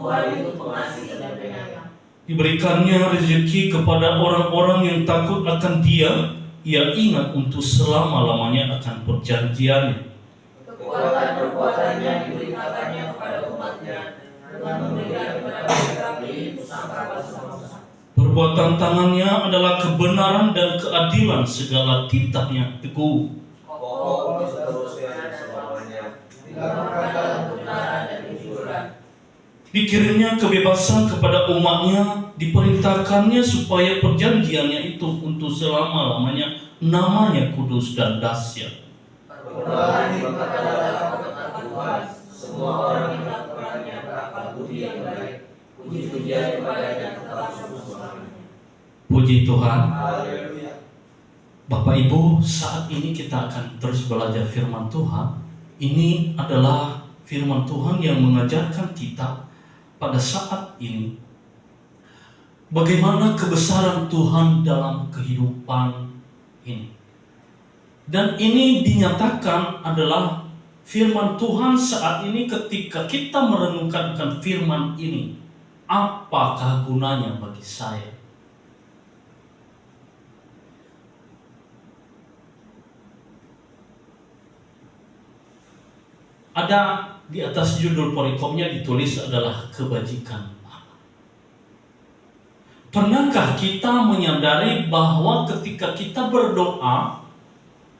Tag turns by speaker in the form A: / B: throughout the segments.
A: Tuhan itu pengasih dan penyayang.
B: Diberikannya rezeki kepada orang-orang yang takut akan Dia. Ia ingat untuk selama-lamanya akan perjanjiannya.
A: Perbuatan-perbuatannya diberitakannya kepada umatnya dengan memberikan kepada mereka beri pusaka bangsa-bangsa.
B: Perbuatan tangannya adalah kebenaran dan keadilan, segala titahnya teguh.
A: Kokoh seterusnya dan selamanya, dilakukan dalam kebenaran dan kejujuran.
B: Dikirimnya kebebasan kepada umatnya, diperintahkannya supaya perjanjiannya itu untuk selama-lamanya, namanya kudus dan dahsyat.
A: Perubahan hikmat adalah kata Tuhan, semua orang yang melakukannya berakal budi yang baik. Puji-pujian kepadanya tetap selamanya.
B: Puji Tuhan.
A: Haleluya.
B: Bapak Ibu, saat ini kita akan terus belajar firman Tuhan. Ini adalah firman Tuhan yang mengajarkan kita pada saat ini bagaimana kebesaran Tuhan dalam kehidupan ini. Dan ini dinyatakan adalah firman Tuhan saat ini ketika kita merenungkan akan firman ini. Apakah gunanya bagi saya? Ada di atas judul perikomnya ditulis adalah kebajikan Allah. Pernahkah kita menyadari bahwa ketika kita berdoa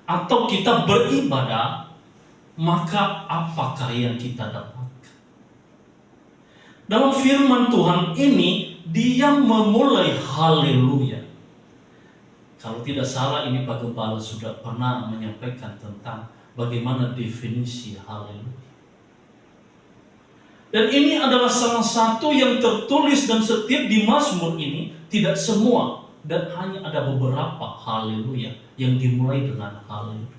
B: atau kita beribadah, maka apakah yang kita dapatkan? Dalam firman Tuhan ini, Dia memulai haleluya. Kalau tidak salah ini Pak Gembala sudah pernah menyampaikan tentang bagaimana definisi haleluya. Dan ini adalah salah satu yang tertulis dan setiap di Mazmur ini, tidak semua, dan hanya ada beberapa haleluya yang dimulai dengan haleluya.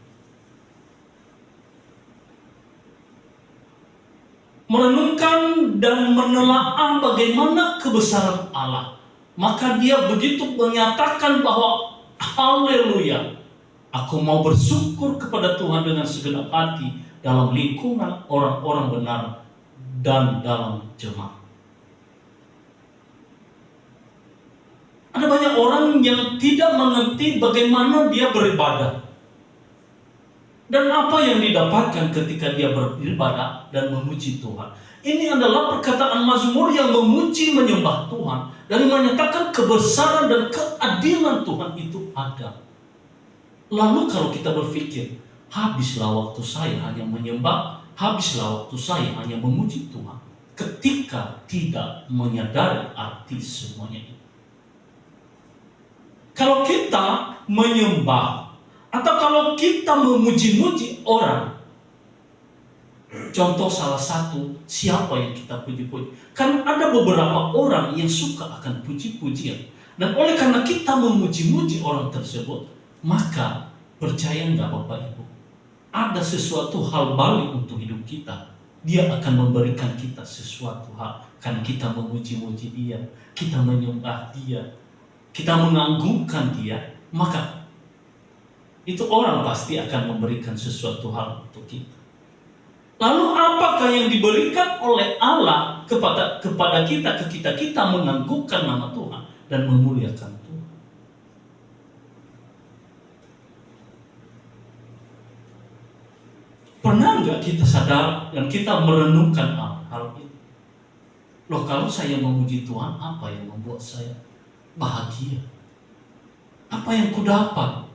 B: Merenungkan dan menelaah bagaimana kebesaran Allah, maka Dia begitu menyatakan bahwa haleluya, aku mau bersyukur kepada Tuhan dengan segenap hati dalam lingkungan orang-orang benar dan dalam jemaat. Ada banyak orang yang tidak mengerti bagaimana dia beribadah dan apa yang didapatkan ketika dia beribadah dan memuji Tuhan. Ini adalah perkataan Mazmur yang memuji menyembah Tuhan dan menyatakan kebesaran dan keadilan Tuhan itu ada. Lalu kalau kita berpikir, habislah waktu saya hanya menyembah, habislah waktu saya hanya memuji Tuhan, ketika tidak menyadari arti semuanya ini. Kalau kita menyembah atau kalau kita memuji-muji orang, contoh salah satu, siapa yang kita puji-puji? Kan ada beberapa orang yang suka akan puji-pujian. Dan oleh karena kita memuji-muji orang tersebut, maka percaya enggak Bapak Ibu, ada sesuatu hal balik untuk hidup kita. Dia akan memberikan kita sesuatu hal. Karena kita memuji-muji Dia, kita menyembah Dia, kita menganggungkan Dia, maka itu orang pasti akan memberikan sesuatu hal untuk kita. Lalu apakah yang diberikan oleh Allah kepada kita ketika kita menganggungkan nama Tuhan dan memuliakan Tuhan? Pernah nggak kita sadar dan kita merenungkan hal ini? Loh, kalau saya memuji Tuhan, apa yang membuat saya bahagia? Apa yang kudapat?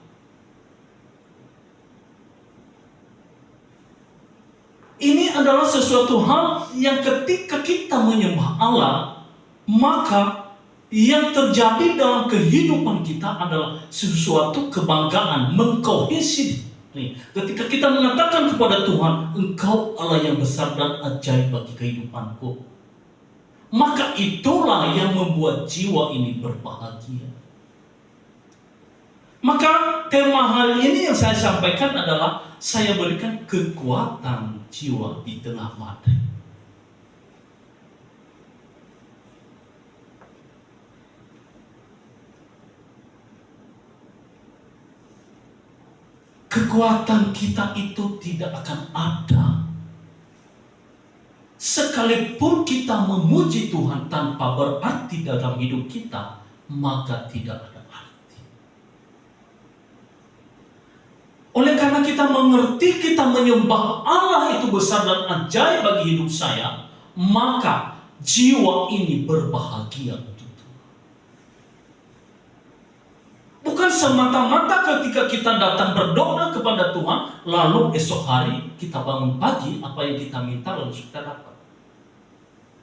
B: Ini adalah sesuatu hal yang ketika kita menyembah Allah, maka yang terjadi dalam kehidupan kita adalah sesuatu kebanggaan, mengkohesi. Ketika kita mengatakan kepada Tuhan, Engkau Allah yang besar dan ajaib bagi kehidupanku, maka itulah yang membuat jiwa ini berbahagia. Maka tema hari ini yang saya sampaikan adalah saya berikan kekuatan jiwa di tengah badai. Kekuatan kita itu tidak akan ada sekalipun kita memuji Tuhan tanpa berarti dalam hidup kita, maka tidak ada arti. Oleh karena kita mengerti, kita menyembah Allah itu besar dan ajaib bagi hidup saya, maka jiwa ini berbahagia untuk Tuhan. Bukan semata-mata ketika kita datang berdoa kepada Tuhan, lalu esok hari kita bangun pagi, apa yang kita minta lalu kita dapat.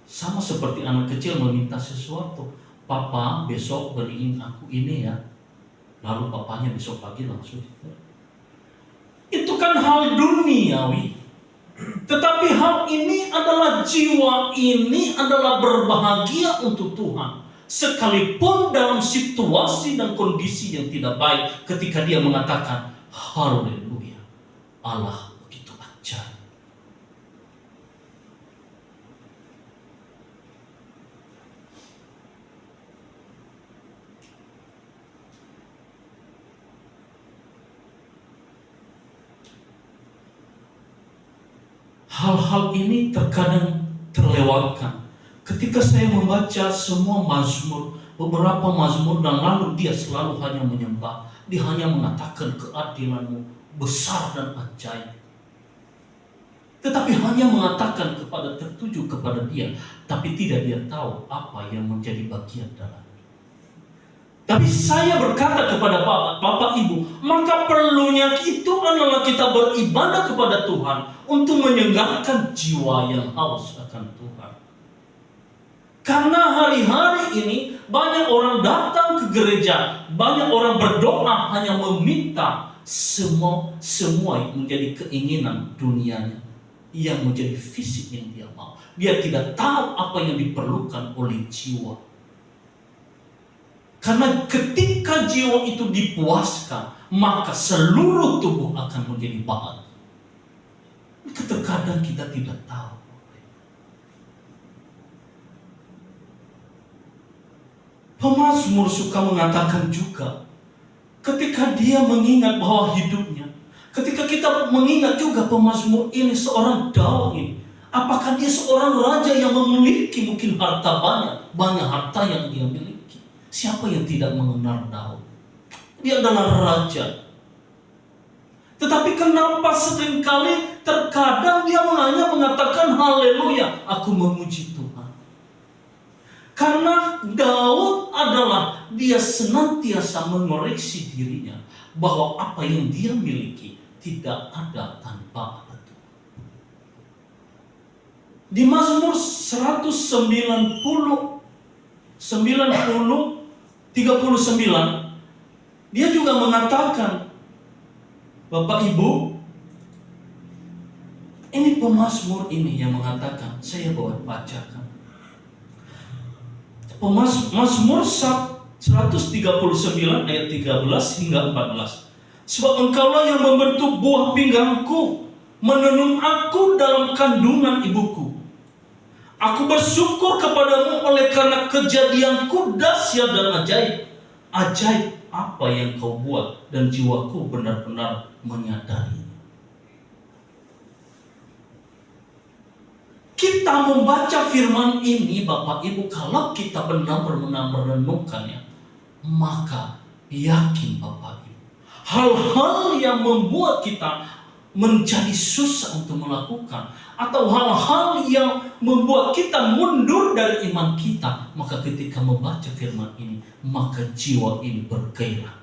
B: Sama seperti anak kecil meminta sesuatu. Papa besok beliin aku ini ya. Lalu papanya besok pagi langsung. Itu kan hal duniawi. Tetapi hal ini adalah jiwa ini adalah berbahagia untuk Tuhan. Sekalipun dalam situasi dan kondisi yang tidak baik, ketika dia mengatakan haleluya, Allah begitu ajaib. Hal-hal ini terkadang terlewatkan. Ketika saya membaca semua mazmur, beberapa mazmur, dan lalu dia selalu hanya menyembah. Dia hanya mengatakan keadilan-Mu besar dan ajaib. Tetapi hanya mengatakan tertuju kepada dia, tapi tidak dia tahu apa yang menjadi bagian dalam. Tapi saya berkata kepada Bapak Ibu, maka perlunya itu adalah kita beribadah kepada Tuhan untuk menyegarkan jiwa yang haus akan Tuhan. Karena hari-hari ini banyak orang datang ke gereja, banyak orang berdoa hanya meminta semua yang menjadi keinginan dunianya, yang menjadi fisik yang dia mau. Dia tidak tahu apa yang diperlukan oleh jiwa. Karena ketika jiwa itu dipuaskan, maka seluruh tubuh akan menjadi bahagia. Terkadang kita tidak tahu. Pemazmur suka mengatakan juga, ketika dia mengingat bahwa hidupnya, ketika kita mengingat juga pemazmur ini seorang Daud ini, apakah dia seorang raja yang memiliki mungkin harta banyak harta yang dia miliki? Siapa yang tidak mengenal Daud? Dia adalah raja. Tetapi kenapa seringkali terkadang dia hanya mengatakan haleluya, aku memuji Tuhan. Karena Daud adalah dia senantiasa mengoreksi dirinya bahwa apa yang dia miliki tidak ada tanpa Allah. Di Mazmur 39, dia juga mengatakan, Bapak Ibu, ini pemazmur ini yang mengatakan, saya bacakan. Mazmur 139 ayat 13 hingga 14. Sebab Engkaulah yang membentuk buah pinggangku, menenun aku dalam kandungan ibuku. Aku bersyukur kepadamu oleh karena kejadianku dahsyat dan ajaib. Ajaib apa yang kau buat, dan jiwaku benar-benar menyadari. Kita membaca firman ini, Bapak Ibu, kalau kita benar-benar merenungkannya, maka yakin Bapak Ibu, hal-hal yang membuat kita menjadi susah untuk melakukan, atau hal-hal yang membuat kita mundur dari iman kita, maka ketika membaca firman ini, maka jiwa ini bergairah.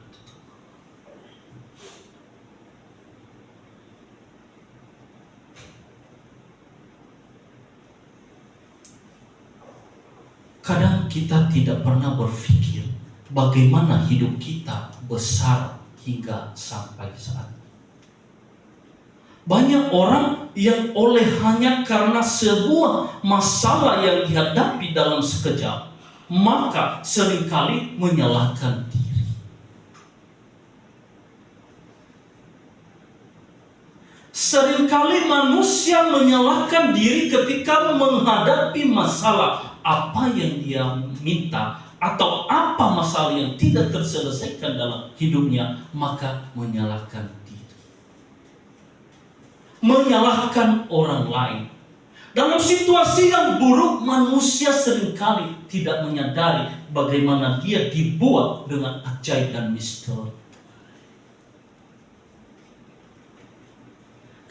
B: Kadang kita tidak pernah berpikir bagaimana hidup kita besar hingga sampai saat ini. Banyak orang yang hanya karena sebuah masalah yang dihadapi dalam sekejap, maka seringkali menyalahkan diri. Seringkali manusia menyalahkan diri ketika menghadapi masalah apa yang dia minta, atau apa masalah yang tidak terselesaikan dalam hidupnya, maka menyalahkan diri. Menyalahkan orang lain. Dalam situasi yang buruk, manusia seringkali tidak menyadari bagaimana dia dibuat dengan ajaib dan misteri.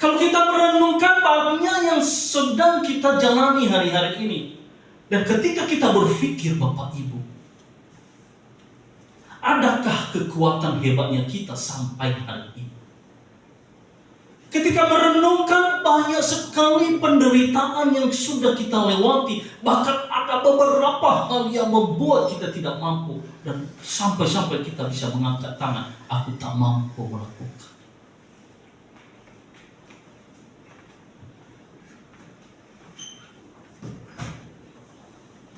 B: Kalau kita merenungkan banyak yang sedang kita jalani hari-hari ini, dan ketika kita berpikir, Bapak Ibu, adakah kekuatan hebatnya kita sampai hari ini? Ketika merenungkan banyak sekali penderitaan yang sudah kita lewati, bahkan ada beberapa hal yang membuat kita tidak mampu, dan sampai-sampai kita bisa mengangkat tangan, aku tak mampu melakukan.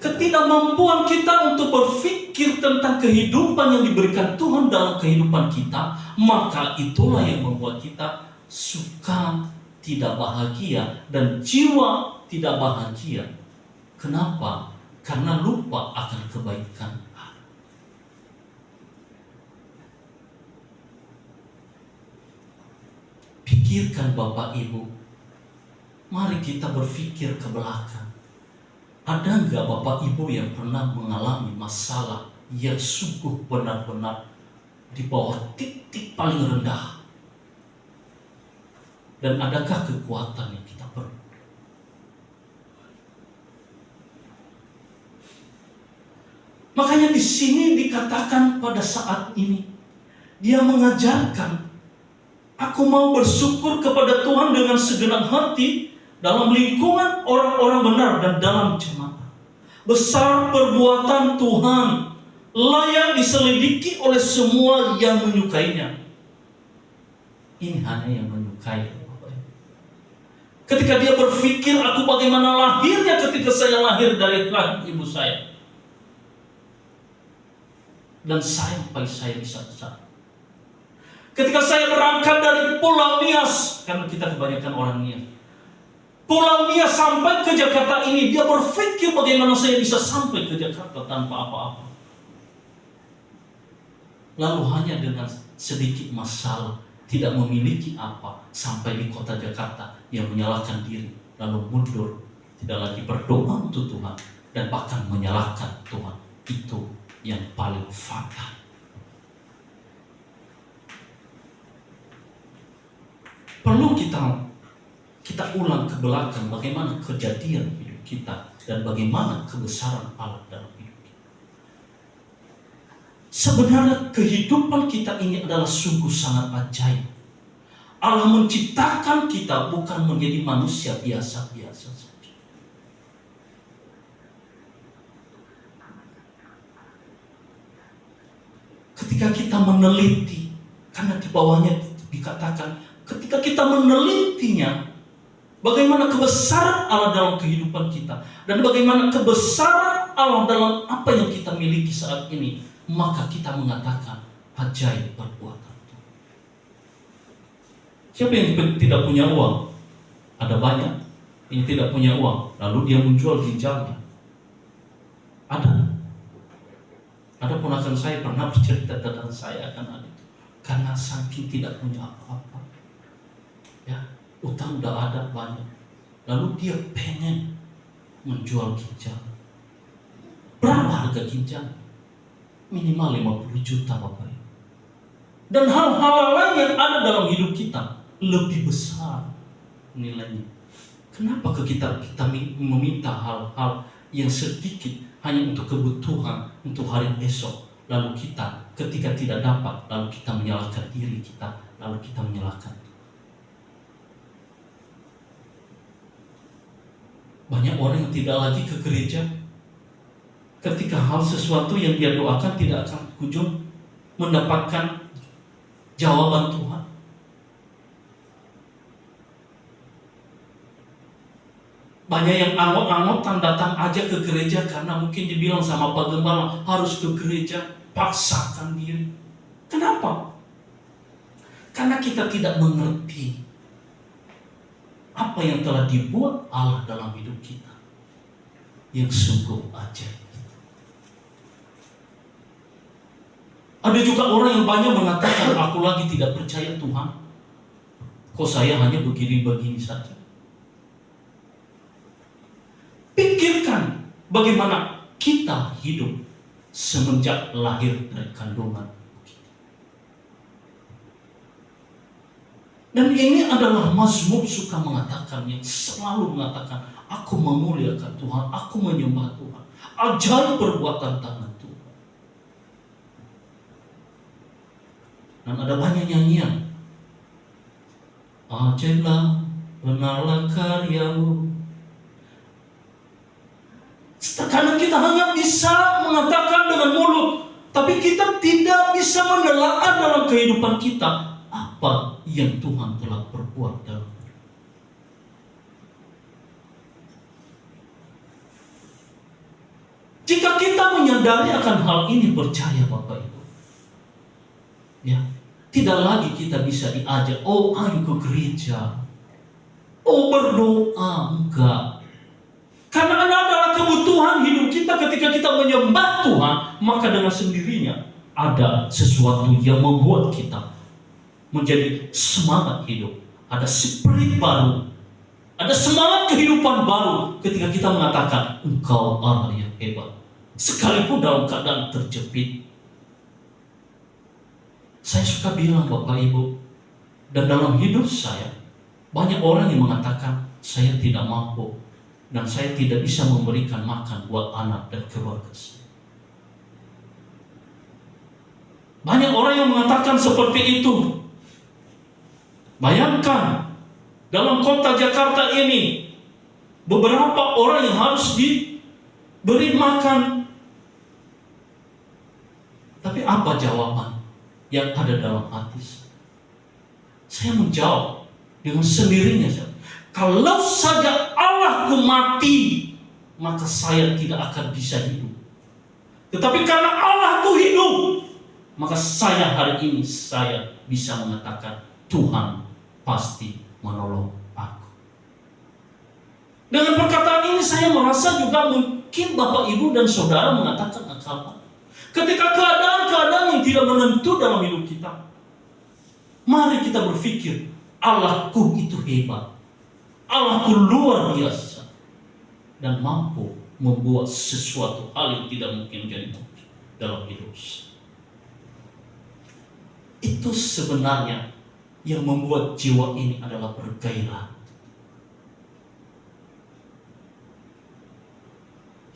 B: Ketidakmampuan kita untuk berpikir tentang kehidupan yang diberikan Tuhan dalam kehidupan kita, maka itulah yang membuat kita suka tidak bahagia dan jiwa tidak bahagia. Kenapa? Karena lupa akan kebaikan. Pikirkan Bapak Ibu, mari kita berpikir ke belakang. Ada enggak Bapak Ibu yang pernah mengalami masalah yang sungguh benar-benar di bawah titik paling rendah? Dan adakah kekuatan yang kita perlu? Makanya di sini dikatakan pada saat ini, dia mengajarkan, aku mau bersyukur kepada Tuhan dengan segenap hati dalam lingkungan orang-orang benar dan dalam jemaat. Besar perbuatan Tuhan, layak diselidiki oleh semua yang menyukainya. Ini hanya yang menyukai. Ketika dia berpikir, aku bagaimana lahirnya ketika saya lahir dari rahim ibu saya, dan sampai saya bisa besar. Ketika saya berangkat dari Pulau Nias, karena kita kebanyakan orang Nias, Pulau Nias sampai ke Jakarta ini, dia berpikir bagaimana saya bisa sampai ke Jakarta tanpa apa-apa. Lalu hanya dengan sedikit masalah, tidak memiliki apa, sampai di kota Jakarta, yang menyalahkan diri, lalu mundur, tidak lagi berdoa untuk Tuhan, dan bahkan menyalahkan Tuhan. Itu yang paling fatal. Perlu kita ulang ke belakang bagaimana kejadian hidup kita dan bagaimana kebesaran Allah dalam hidup kita. Sebenarnya kehidupan kita ini adalah sungguh sangat ajaib. Allah menciptakan kita bukan menjadi manusia biasa-biasa saja. Ketika kita meneliti, karena di bawahnya dikatakan, ketika kita menelitinya, bagaimana kebesaran Allah dalam kehidupan kita, dan bagaimana kebesaran Allah dalam apa yang kita miliki saat ini, maka kita mengatakan ajaib perbuatan. Siapa yang tidak punya uang? Ada banyak yang tidak punya uang, lalu dia menjual ginjalnya. Ada ponakan saya pernah bercerita tentang saya akan ada itu. Karena saking tidak punya apa-apa, ya, utang udah ada banyak, lalu dia pengen menjual ginjal. Berapa harga ginjal? Minimal 50 juta Bapak. Dan hal-hal lain yang ada dalam hidup kita lebih besar nilainya. Kenapa kita meminta hal-hal yang sedikit hanya untuk kebutuhan untuk hari esok, lalu kita ketika tidak dapat, lalu kita menyalahkan diri kita, lalu kita menyalahkan. Banyak orang yang tidak lagi ke gereja ketika hal sesuatu yang dia doakan tidak akan kunjung mendapatkan jawaban Tuhan. Banyak yang anggot-anggotan datang aja ke gereja karena mungkin dibilang sama Pak Gembala harus ke gereja, paksakan diri. Kenapa? Karena kita tidak mengerti apa yang telah dibuat Allah dalam hidup kita yang sungguh ajaib. Ada juga orang yang banyak mengatakan, aku lagi tidak percaya Tuhan, kok saya hanya begini-begini saja. bagaimana kita hidup semenjak lahir dari kandungan. Dan ini adalah Mazmur suka mengatakan, yang selalu mengatakan, aku memuliakan Tuhan, aku menyembah Tuhan. Ajaib perbuatan tangan Tuhan. Dan ada banyak nyanyian. Ajaiblah, benarlah karyamu. Terkadang kita hanya bisa mengatakan dengan mulut, tapi kita tidak bisa menelaah dalam kehidupan kita apa yang Tuhan telah perbuat dalam hidup. Jika kita menyadari akan hal ini, percaya Bapak Ibu, ya, tidak lagi kita bisa diajak, oh ayo ke gereja, oh berdoa, enggak. Karena adalah kebutuhan hidup kita. Ketika kita menyembah Tuhan, maka dengan sendirinya ada sesuatu yang membuat kita menjadi semangat hidup. Ada spirit baru, ada semangat kehidupan baru ketika kita mengatakan, Engkau Allah yang hebat, sekalipun dalam keadaan terjepit. Saya suka bilang Bapak Ibu, dan dalam hidup saya banyak orang yang mengatakan, saya tidak mampu dan saya tidak bisa memberikan makan buat anak dan keluarga saya. Banyak orang yang mengatakan seperti itu. Bayangkan, dalam kota Jakarta ini, beberapa orang yang harus diberi makan. Tapi apa jawaban yang ada dalam hati saya? Saya menjawab dengan sendirinya. Kalau saja Allahku mati, maka saya tidak akan bisa hidup. Tetapi karena Allahku hidup, maka saya hari ini saya bisa mengatakan, Tuhan pasti menolong aku. Dengan perkataan ini saya merasa juga mungkin Bapak Ibu dan Saudara mengatakan apa? Ketika keadaan-keadaan yang tidak menentu dalam hidup kita, mari kita berpikir, Allahku itu hebat, Allahku luar biasa, dan mampu membuat sesuatu hal yang tidak mungkin menjadi mungkin dalam hidup saya. Itu sebenarnya yang membuat jiwa ini adalah bergairah.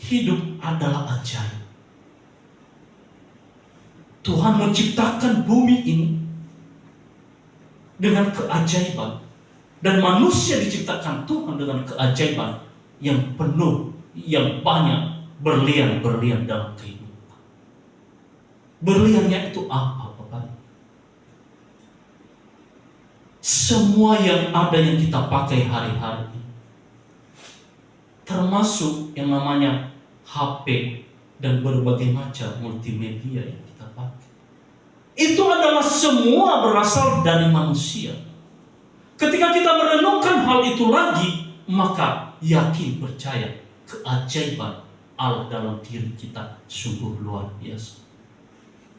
B: Hidup adalah ajaib. Tuhan menciptakan bumi ini dengan keajaiban, dan manusia diciptakan Tuhan dengan keajaiban yang penuh, yang banyak berlian-berlian dalam kehidupan. Berliannya itu apa, Bapak? Semua yang ada yang kita pakai hari-hari ini, termasuk yang namanya HP dan berbagai macam multimedia yang kita pakai, itu adalah semua berasal dari manusia. Ketika kita merenungkan hal itu lagi, maka yakin, percaya, keajaiban Allah dalam diri kita sungguh luar biasa.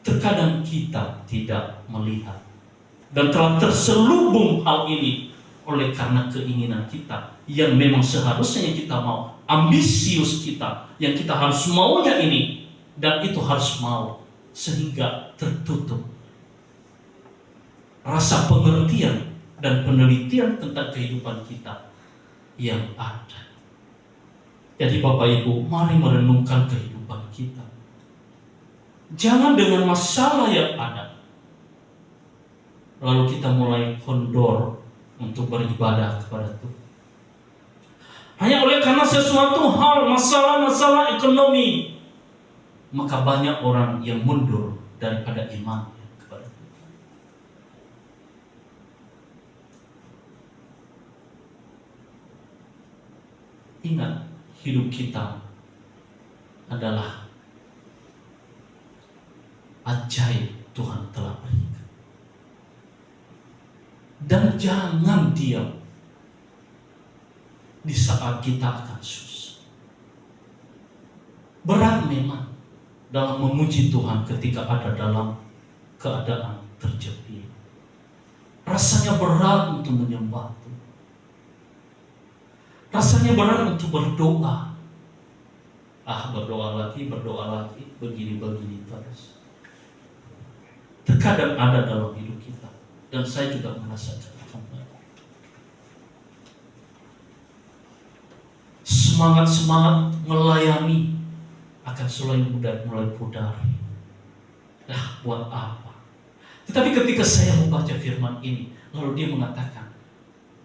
B: Terkadang kita tidak melihat, dan telah terselubung hal ini oleh karena keinginan kita yang memang seharusnya yang kita mau, ambisius kita yang kita harus maunya ini, dan itu harus mau, sehingga tertutup rasa pengertian dan penelitian tentang kehidupan kita yang ada. Jadi Bapak Ibu, mari merenungkan kehidupan kita. Jangan dengan masalah yang ada lalu kita mulai kendor untuk beribadah kepada Tuhan. Hanya oleh karena sesuatu hal, masalah-masalah ekonomi, maka banyak orang yang mundur daripada imannya kepada Tuhan. Ingat, hidup kita adalah ajaib Tuhan telah berikan. Dan jangan diam di saat kita akan susah. Berat memang dalam memuji Tuhan ketika ada dalam keadaan terjepit. Rasanya berat untuk menyembah Tuhan. Rasanya berat untuk berdoa. berdoa lagi, begini terus. Terkadang ada dalam hidup kita, dan saya juga merasakan semangat melayani akan mulai pudar. Buat apa? Tetapi ketika saya membaca firman ini, lalu dia mengatakan,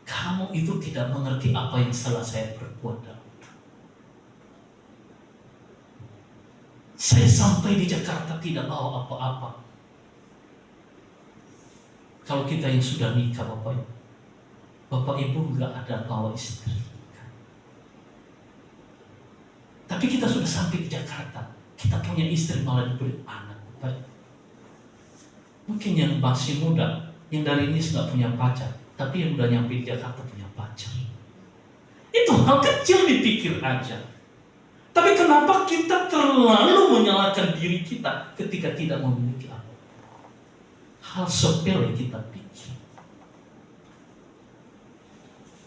B: kamu itu tidak mengerti apa yang salah saya perbuat dalam. Saya sampai di Jakarta tidak bawa apa-apa. Kalau kita yang sudah nikah, Bapak Ibu nggak ada bawa istri. Tapi kita sudah sampai di Jakarta, kita punya istri malah diberi anak. Mungkin yang masih muda, yang dari ini nggak punya pacar, tapi yang udah nyampe di Jakarta punya pacar. Itu hal kecil dipikir aja. Tapi kenapa kita terlalu menyalahkan diri kita ketika tidak memiliki apa? Hal sepele kita pikir.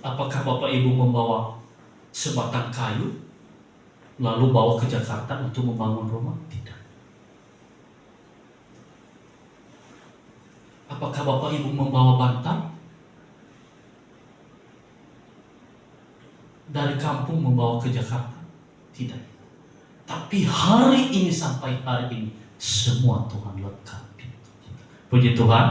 B: Apakah Bapak Ibu membawa sebatang kayu lalu bawa ke Jakarta untuk membangun rumah? Tidak. Apakah Bapak Ibu membawa bantal dari kampung membawa ke Jakarta? Tidak. Tapi hari ini sampai hari ini semua Tuhan lengkapi. Puji Tuhan.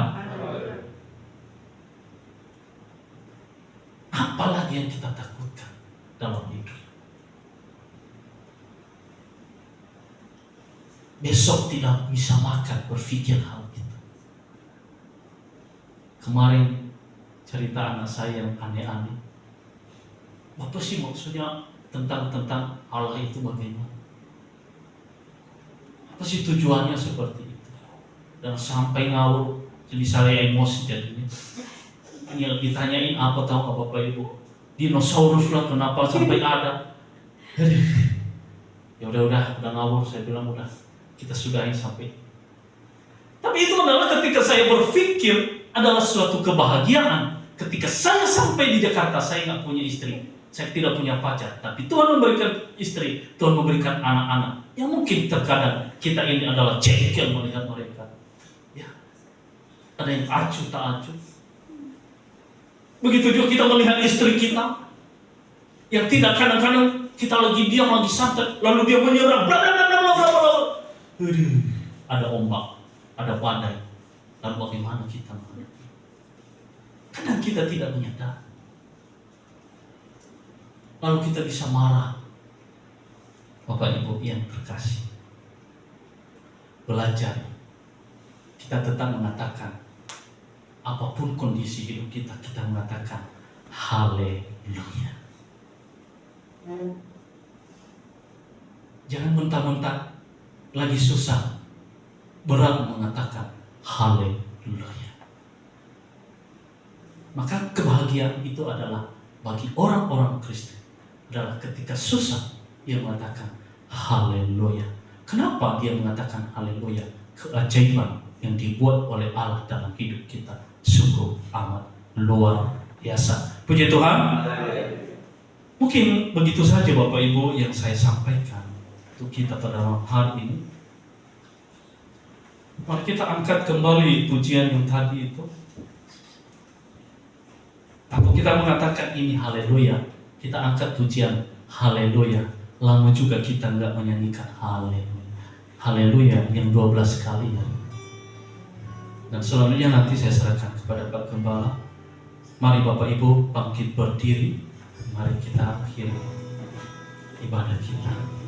B: Apalagi yang kita takutkan dalam hidup? Besok tidak bisa makan, berpikir hal itu. Kemarin cerita anak saya yang aneh-aneh. Apa sih maksudnya tentang Allah itu bagaimana? Apa sih tujuannya seperti itu? Dan sampai ngawur, jadi saya emosi jadinya. Ini ditanyain apa tahu nggak Bapak Ibu? Dinosaurus lah, kenapa sampai ada? Ya udah ngawur, saya bilang udah. Kita sudahi sampai. Tapi itu adalah ketika saya berpikir adalah suatu kebahagiaan. Ketika saya sampai di Jakarta, saya nggak punya istri, saya tidak punya pacar, tapi Tuhan memberikan istri, Tuhan memberikan anak-anak. Yang mungkin terkadang kita ini adalah jengkel melihat mereka. Ya, ada yang acuh tak acuh. Begitu juga kita melihat istri kita, yang tidak kadang-kadang kita lagi diam, lagi santai, lalu dia menyerang, bla bla bla bla bla bla. Ada ombak, ada badai. Lalu bagaimana kita menghadapi? Kadang kita tidak menyadari. Lalu kita bisa marah. Bapak Ibu yang terkasih, belajar. Kita tetap mengatakan, apapun kondisi hidup kita, kita mengatakan haleluya. Jangan mentah-mentah lagi susah, berat mengatakan haleluya. Maka kebahagiaan itu adalah bagi orang-orang Kristen adalah ketika susah dia mengatakan haleluya. Kenapa dia mengatakan haleluya? Keajaiban yang dibuat oleh Allah dalam hidup kita sungguh amat luar biasa. Puji Tuhan. Mungkin begitu saja Bapak Ibu yang saya sampaikan untuk kita pada malam hari ini. Mari kita angkat kembali pujian yang tadi itu. Atau kita mengatakan ini haleluya. Kita angkat pujian haleluya. Lama juga kita enggak menyanyikan haleluya. Haleluya yang 12 kali ya. Dan selanjutnya nanti saya serahkan kepada Pak Gembala. Mari Bapak Ibu bangkit berdiri. Mari kita akhiri ibadah kita.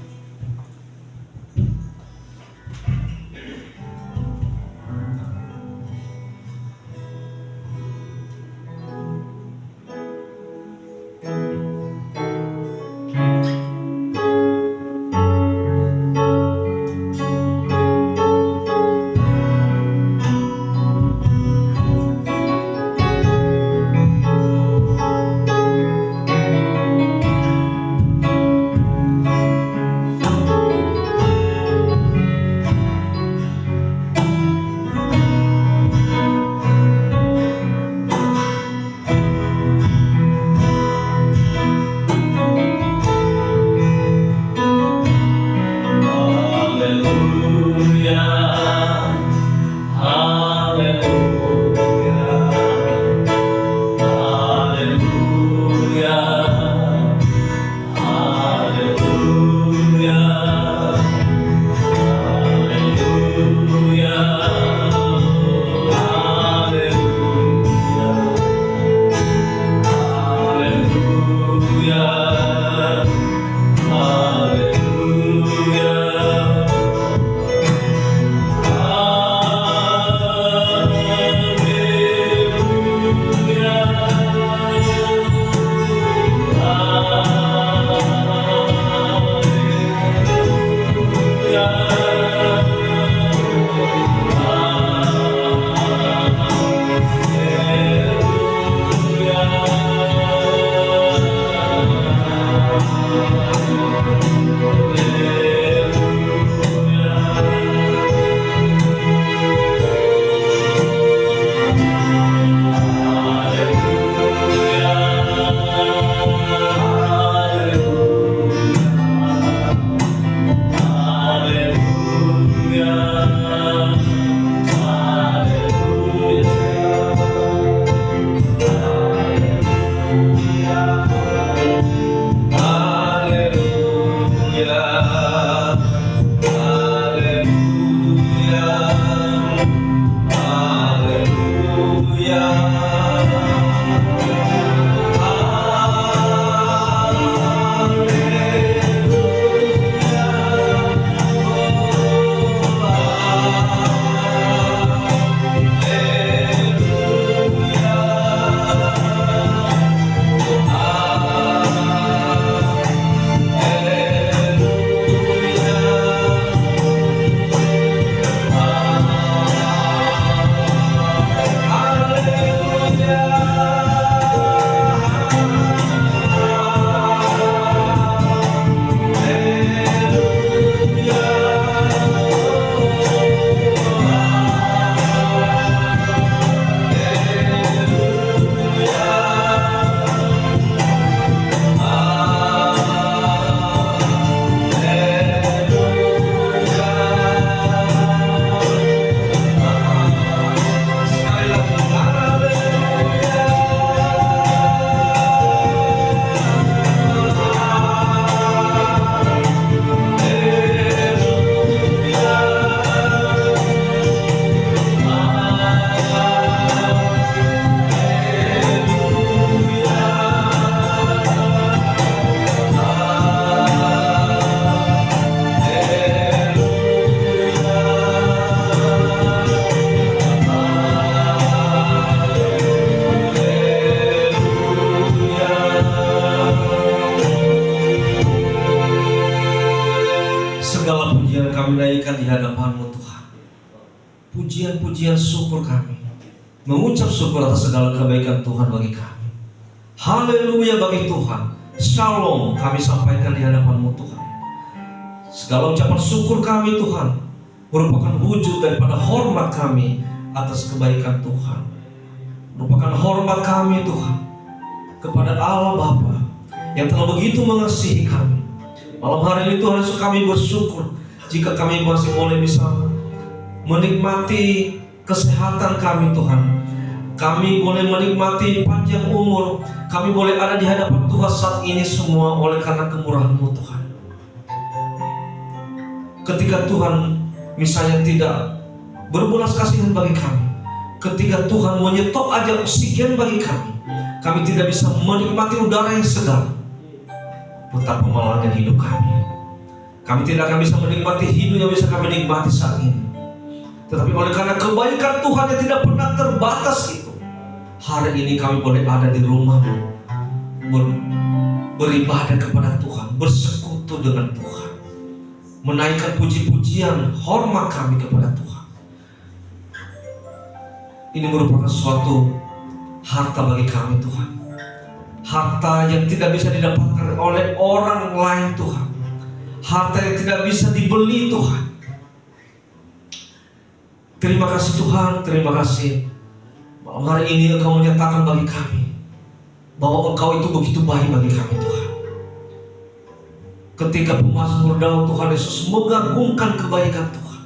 C: Segala pujian kami naikkan di hadapan-Mu Tuhan. Pujian-pujian syukur kami, mengucap syukur atas segala kebaikan Tuhan bagi kami. Haleluya bagi Tuhan. Shalom kami sampaikan di hadapan-Mu Tuhan. Segala ucapan syukur kami Tuhan merupakan wujud daripada hormat kami atas kebaikan Tuhan. Merupakan hormat kami Tuhan kepada Allah Bapa yang telah begitu mengasihi kami. Malam hari ini Tuhan Yesus, kami bersyukur jika kami masih boleh bisa menikmati kesehatan kami Tuhan. Kami boleh menikmati panjang umur. Kami boleh ada di hadapan Tuhan saat ini semua oleh karena kemurahan-Mu Tuhan. Ketika Tuhan misalnya tidak berbelas kasihan bagi kami, ketika Tuhan menyetop aja oksigen bagi kami tidak bisa menikmati udara yang segar. Betapa malangnya hidup kami. Kami tidak akan bisa menikmati hidup yang bisa kami nikmati saat ini. Tetapi oleh karena kebaikan Tuhan yang tidak pernah terbatas itu, hari ini kami boleh ada di rumah, beribadah kepada Tuhan, bersekutu dengan Tuhan, menaikkan puji-pujian, hormat kami kepada Tuhan. Ini merupakan suatu harta bagi kami Tuhan. Harta yang tidak bisa didapatkan oleh orang lain Tuhan. Harta yang tidak bisa dibeli Tuhan. Terima kasih Tuhan, terima kasih. Malam hari ini Engkau menyatakan bagi kami bahwa Engkau itu begitu baik bagi kami Tuhan. Ketika pemazmur Daud Tuhan Yesus mengagungkan kebaikan Tuhan.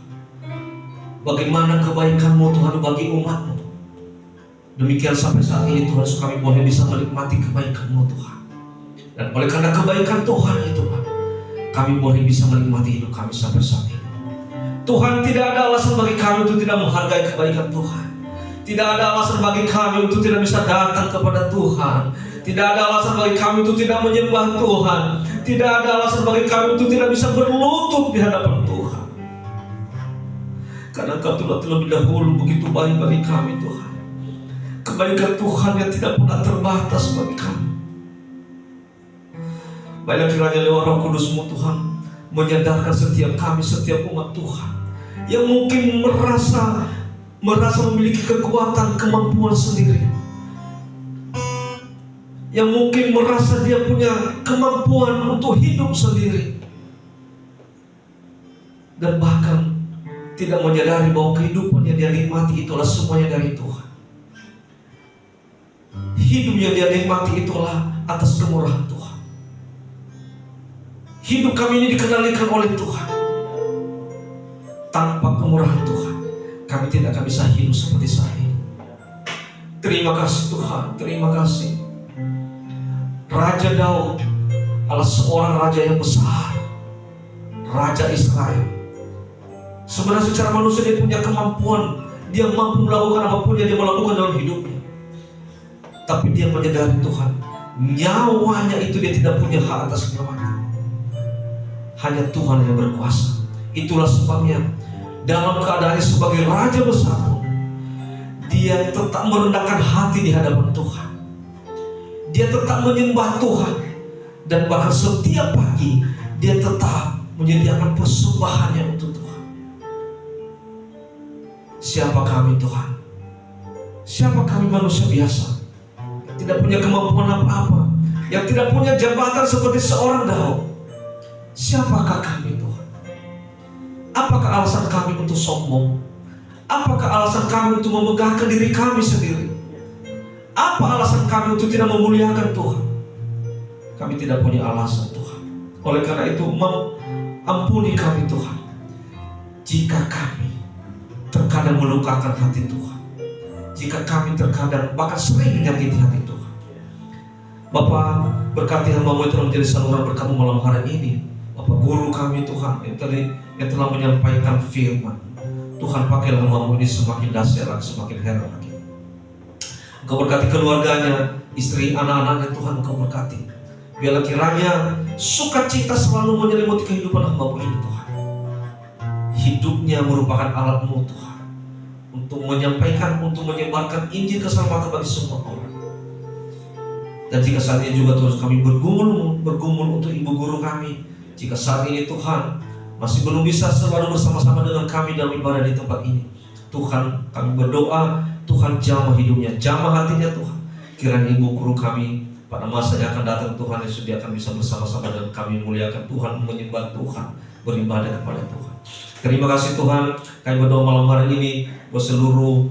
C: Bagaimana kebaikan-Mu Tuhan bagi umat-Mu. Demikian sampai saat ini Tuhan Yesus, kami boleh bisa menikmati kebaikan-Mu Tuhan. Dan oleh karena kebaikan Tuhan itu Tuhan, kami boleh bisa menikmati hidup kami sampai saat ini. Tuhan, tidak ada alasan bagi kami untuk tidak menghargai kebaikan Tuhan. Tidak ada alasan bagi kami untuk tidak bisa datang kepada Tuhan. Tidak ada alasan bagi kami untuk tidak menyembah Tuhan. Tidak ada alasan bagi kami untuk tidak bisa berlutut di hadapan Tuhan. Karena Engkau telah terlebih dahulu begitu baik bagi kami Tuhan. Kebaikan Tuhan yang tidak pernah terbatas bagi kami. Baiklah kiranya lewat Roh Kudus-Mu Tuhan menyadarkan setiap kami, setiap umat Tuhan yang mungkin merasa memiliki kekuatan, kemampuan sendiri, yang mungkin merasa dia punya kemampuan untuk hidup sendiri, dan bahkan tidak menyadari bahwa kehidupan yang dia nikmati itulah semuanya dari Tuhan. Hidup yang dia nikmati itulah atas kemurahan Tuhan. Hidup kami ini dikendalikan oleh Tuhan. Tanpa kemurahan Tuhan, kami tidak akan bisa hidup seperti saat ini. Terima kasih Tuhan, terima kasih. Raja Daud adalah seorang raja yang besar, Raja Israel. Sebenarnya secara manusia dia punya kemampuan, dia mampu melakukan apapun yang dia melakukan dalam hidupnya. Tapi dia menyadari Tuhan, nyawanya itu dia tidak punya hak atas nyawanya. Hanya Tuhan yang berkuasa. Itulah sebabnya dalam keadaannya sebagai raja besar, dia tetap merendahkan hati di hadapan Tuhan. Dia tetap menyembah Tuhan. Dan bahkan setiap pagi dia tetap menyediakan persembahannya untuk Tuhan. Siapa kami Tuhan? Siapa kami manusia biasa, tidak punya kemampuan apa-apa, yang tidak punya jabatan seperti seorang Daud. Siapakah kami Tuhan? Apakah alasan kami untuk sombong? Apakah alasan kami untuk memegahkan diri kami sendiri? Apa alasan kami untuk tidak memuliakan Tuhan? Kami tidak punya alasan Tuhan. Oleh karena itu ampuni kami Tuhan jika kami terkadang melukakan hati Tuhan, jika kami terkadang bahkan sering menyakiti hati Tuhan. Bapa, berkati hamba-Mu yang telah menjadi saluran berkat malam hari ini. Bapak guru kami Tuhan yang telah menyampaikan firman. Tuhan, pakailah hamba-Mu ini semakin dahsyat lagi, semakin heran lagi. Engkau berkati keluarganya, istri, anak-anaknya Tuhan, Engkau berkati. Biarlah kiranya sukacita selalu menyelimuti kehidupan hamba-Mu ini Tuhan. Hidupnya merupakan alat-Mu Tuhan untuk menyampaikan, untuk menyebarkan Injil keselamatan bagi semua orang. Dan jika saat ini juga Tuhan kami bergumul untuk ibu guru kami, jika saat ini Tuhan masih belum bisa selalu bersama-sama dengan kami dalam ibadah di tempat ini. Tuhan, kami berdoa, Tuhan jamah hidupnya, jamah hatinya Tuhan. Kiranya ibu guru kami pada masa yang akan datang Tuhan Yesus, dia akan bisa bersama-sama dengan kami memuliakan Tuhan, menyembah Tuhan, beribadah kepada Tuhan. Terima kasih Tuhan, kami berdoa malam hari ini buat seluruh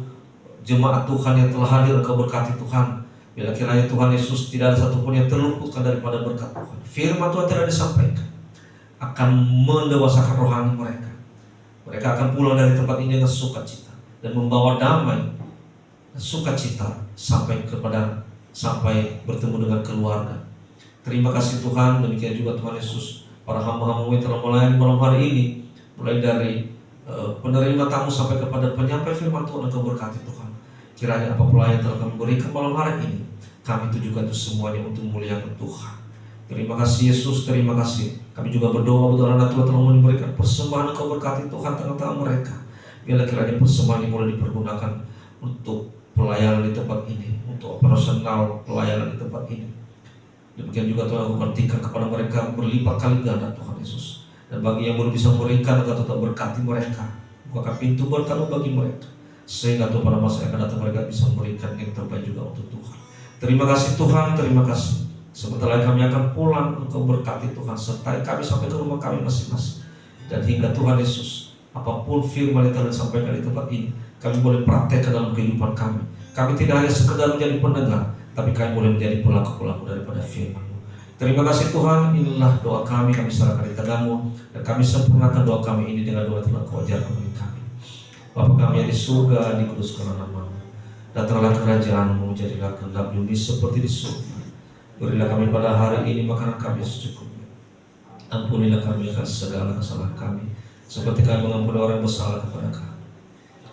C: jemaat Tuhan yang telah hadir, Engkau berkati Tuhan. Bila kiranya Tuhan Yesus tidak ada satupun yang terluputkan daripada berkat Tuhan. Firman Tuhan tidak disampaikan akan mendewasakan rohani mereka. Mereka akan pulang dari tempat ini dengan sukacita dan membawa damai dan sukacita sampai bertemu dengan keluarga. Terima kasih Tuhan. Demikian juga Tuhan Yesus, para hamba-hamba-Mu yang telah melayani malam hari ini, mulai dari penerima tamu sampai kepada penyampai firman Tuhan, Engkau berkati Tuhan. Kiranya apa pelayan telah kami berikan malam hari ini, kami tujukan itu semuanya untuk memuliakan Tuhan. Terima kasih Yesus, terima kasih. Kami juga berdoa untuk anak Tuhan telah memberikan persembahan, Engkau berkati Tuhan tengah-tengah mereka. Biarlah kiranya persembahan ini mulai dipergunakan untuk pelayanan di tempat ini, untuk operasional pelayanan di tempat ini. Demikian juga Tuhan, Engkau gantikan kepada mereka berlipat kali ganda Tuhan Yesus. Dan bagi yang belum bisa memberikan, Engkau tetap berkati mereka, bukakan pintu berkat bagi mereka, sehingga Tuhan pada masa yang akan datang mereka bisa memberikan yang terbaik juga untuk Tuhan. Terima kasih Tuhan, terima kasih. Sebentar lagi kami akan pulang, Engkau berkati Tuhan, sertai kami sampai ke rumah kami masing-masing. Dan hingga Tuhan Yesus, apapun firman yang telah disampaikan di tempat ini, kami boleh praktekkan dalam kehidupan kami. Kami tidak hanya sekedar menjadi pendengar, tapi kami boleh menjadi pelaku-pelaku daripada firman-Mu. Terima kasih Tuhan, inilah doa kami serahkan di tangan-Mu, dan kami sempurnakan doa kami ini dengan doa yang telah Kau ajarkan bagi kami. Bapa kami yang di surga, dikuduskanlah nama-Mu. Datanglah kerajaan-Mu, jadilah kehendak bumi seperti di surga. Berilah kami pada hari ini makanan kami secukupnya. Ampunilah kami akan segala kesalahan kami, seperti kami mengampuni orang yang bersalah kepada kami.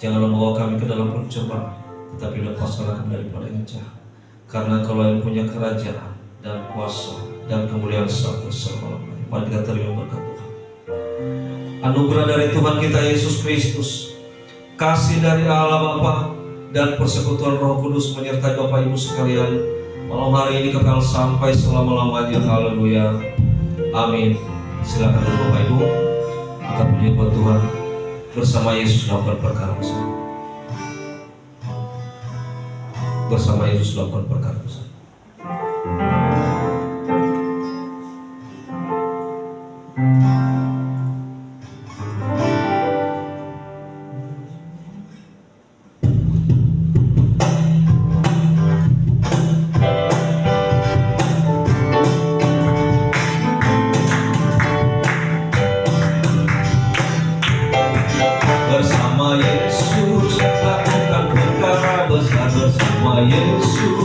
C: Janganlah membawa kami ke dalam pencobaan, tetapi lepaskanlah kami daripada yang jahat. Karena Engkau yang punya kerajaan dan kuasa dan kemuliaan sampai selama-lamanya. Mari kita terima berkat Tuhan. Anugerah dari Tuhan kita Yesus Kristus, kasih dari Allah Bapa, dan persekutuan Roh Kudus menyertai Bapak Ibu sekalian malam hari ini kekal sampai selama-lamanya. Haleluya, amin. Silakan dulu Bapak Ibu, kita puji buat Tuhan bersama Yesus lakukan perkara besar. Bersama Yesus lakukan perkara besar. Bersama Yesus lakukan perkara besar, bersama Yesus